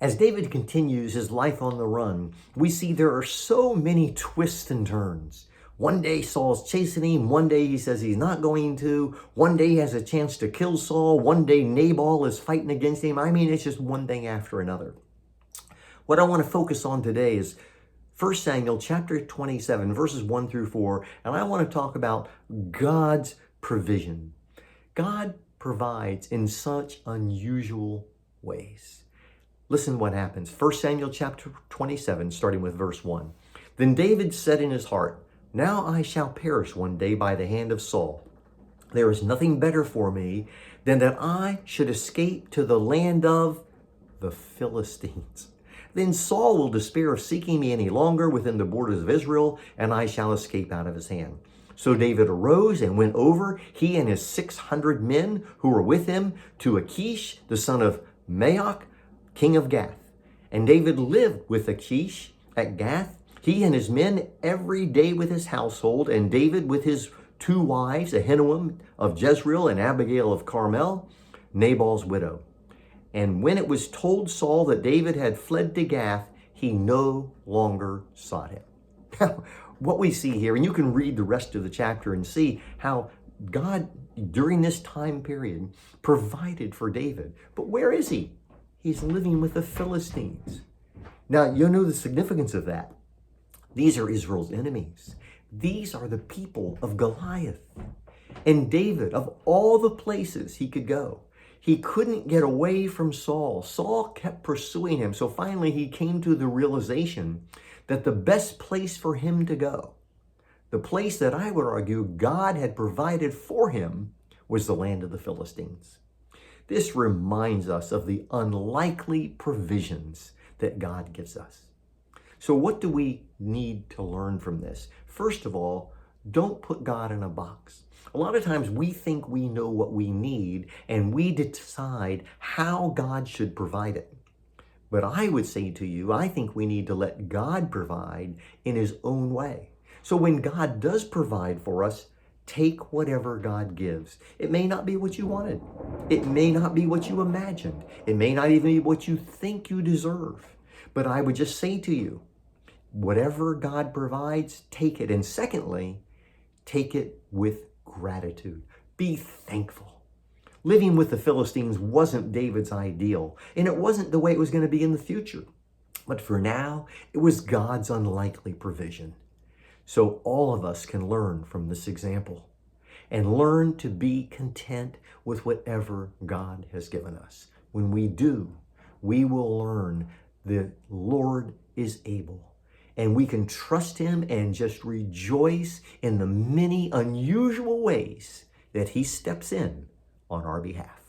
As David continues his life on the run, we see there are so many twists and turns. One day Saul's chasing him, one day he says he's not going to, one day he has a chance to kill Saul, one day Nabal is fighting against him. I mean, it's just one thing after another. What I want to focus on today is 1 Samuel chapter 27, verses 1 through 4, and I want to talk about God's provision. God provides in such unusual ways. Listen what happens. 1 Samuel chapter 27, starting with verse 1. Then David said in his heart, "Now I shall perish one day by the hand of Saul. There is nothing better for me than that I should escape to the land of the Philistines. Then Saul will despair of seeking me any longer within the borders of Israel, and I shall escape out of his hand." So David arose and went over, he and his 600 men who were with him, to Achish, the son of Maoch, king of Gath. And David lived with Achish at Gath, he and his men, every day with his household, and David with his 2 wives, Ahinoam of Jezreel and Abigail of Carmel, Nabal's widow. And when it was told Saul that David had fled to Gath, he no longer sought him. Now, what we see here, and you can read the rest of the chapter and see how God, during this time period, provided for David. But where is he? He's living with the Philistines. Now, you know the significance of that. These are Israel's enemies. These are the people of Goliath. And David, of all the places he could go, he couldn't get away from Saul. Saul kept pursuing him. So finally he came to the realization that the best place for him to go, the place that I would argue God had provided for him, was the land of the Philistines. This reminds us of the unlikely provisions that God gives us. So what do we need to learn from this? First of all, don't put God in a box. A lot of times we think we know what we need and we decide how God should provide it. But I would say to you, I think we need to let God provide in his own way. So when God does provide for us, take whatever God gives. It may not be what you wanted. It may not be what you imagined. It may not even be what you think you deserve. But I would just say to you, whatever God provides, take it. And secondly, take it with gratitude. Be thankful. Living with the Philistines wasn't David's ideal, and it wasn't the way it was going to be in the future. But for now, it was God's unlikely provision. So all of us can learn from this example and learn to be content with whatever God has given us. When we do, we will learn the Lord is able, and we can trust him and just rejoice in the many unusual ways that he steps in on our behalf.